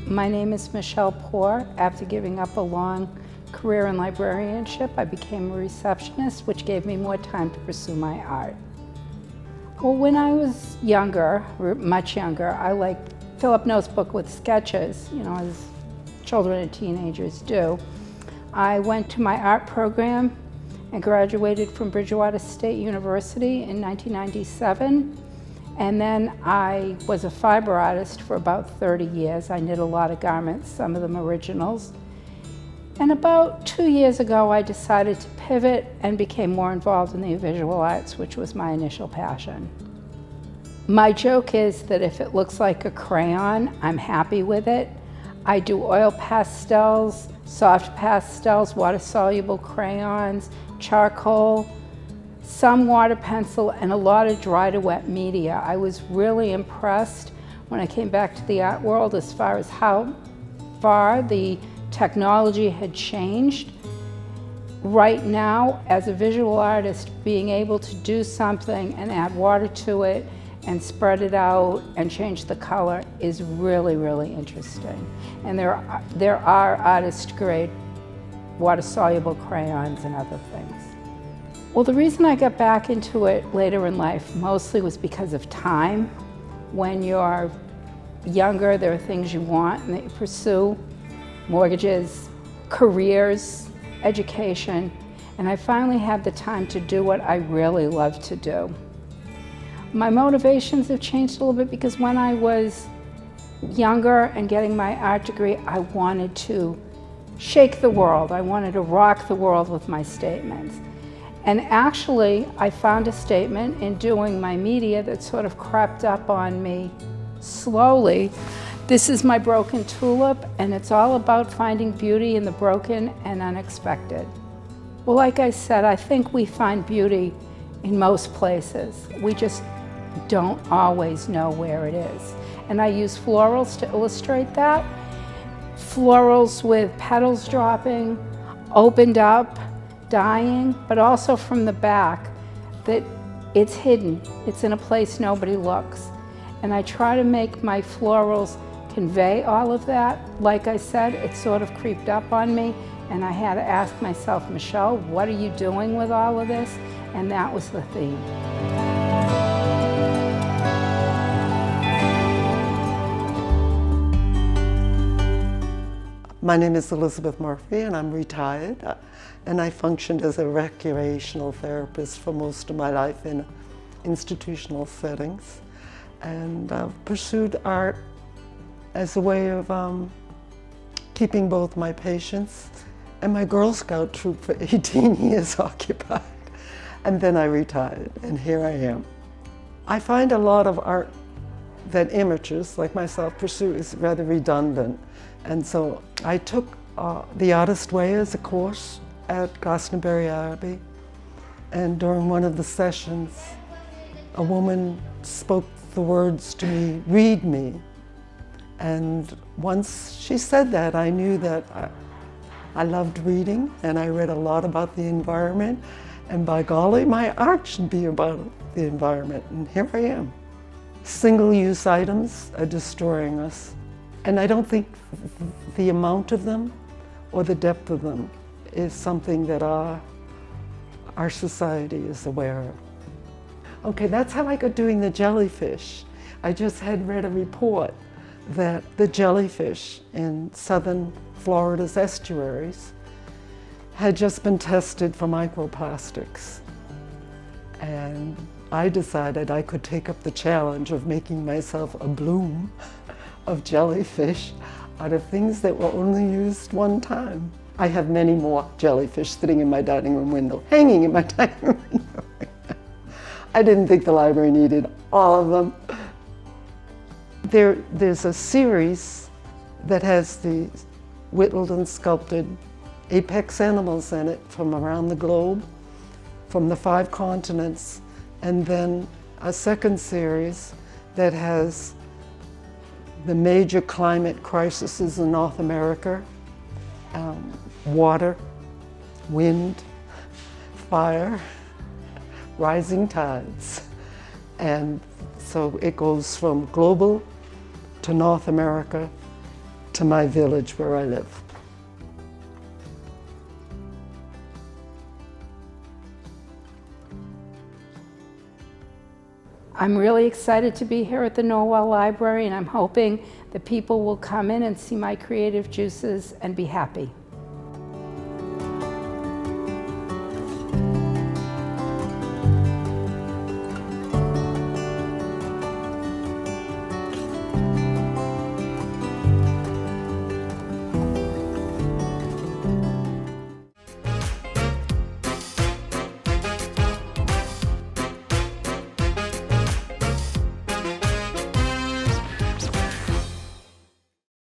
My name is Michelle Poor. After giving up a long career in librarianship, I became a receptionist, which gave me more time to pursue my art. Well, when I was younger, much younger, I liked to fill up notebook with sketches, as children and teenagers do. I went to my art program and graduated from Bridgewater State University in 1997. And then I was a fiber artist for about 30 years. I knit a lot of garments, some of them originals. And about 2 years ago, I decided to pivot and became more involved in the visual arts, which was my initial passion. My joke is that if it looks like a crayon, I'm happy with it. I do oil pastels, soft pastels, water-soluble crayons, charcoal, some water pencil, and a lot of dry to wet media. I was really impressed when I came back to the art world as far as how far the technology had changed. Right now, as a visual artist, being able to do something and add water to it and spread it out and change the color is really, really interesting. And there are artist-grade water-soluble crayons and other things. Well, the reason I got back into it later in life mostly was because of time. When you're younger, there are things you want and that you pursue: mortgages, careers, education, and I finally had the time to do what I really love to do. My motivations have changed a little bit because when I was younger and getting my art degree, I wanted to shake the world. I wanted to rock the world with my statements. And actually, I found a statement in doing my media that sort of crept up on me slowly. This is my broken tulip, and it's all about finding beauty in the broken and unexpected. Well, like I said, I think we find beauty in most places. We just don't always know where it is. And I use florals to illustrate that. Florals with petals dropping, opened up, dying, but also from the back, that it's hidden. It's in a place nobody looks. And I try to make my florals convey all of that. Like I said, it sort of creeped up on me, and I had to ask myself, Michelle, what are you doing with all of this? And that was the theme. My name is Elizabeth Murphy, and I'm retired, and I functioned as a recreational therapist for most of my life in institutional settings, and pursued art as a way of keeping both my patients and my Girl Scout troop for 18 years occupied. And then I retired, and here I am. I find a lot of art that amateurs like myself pursue is rather redundant. And so I took the Artist Way as a course at Glastonbury Abbey. And during one of the sessions, a woman spoke the words to me, "Read me." And once she said that, I knew that I loved reading, and I read a lot about the environment. And by golly, my art should be about the environment. And here I am. Single-use items are destroying us. And I don't think the amount of them or the depth of them is something that our society is aware of. Okay, that's how I got doing the jellyfish. I just had read a report that the jellyfish in southern Florida's estuaries had just been tested for microplastics. And I decided I could take up the challenge of making myself a bloom of jellyfish out of things that were only used one time. I have many more jellyfish sitting in my dining room window, hanging in my dining room window. I didn't think the library needed all of them. There's a series that has the whittled and sculpted apex animals in it from around the globe, from the 5 continents, and then a second series that has the major climate crises in North America, water, wind, fire, rising tides. And so it goes from global to North America to my village where I live. I'm really excited to be here at the Norwell Library, and I'm hoping that people will come in and see my creative juices and be happy.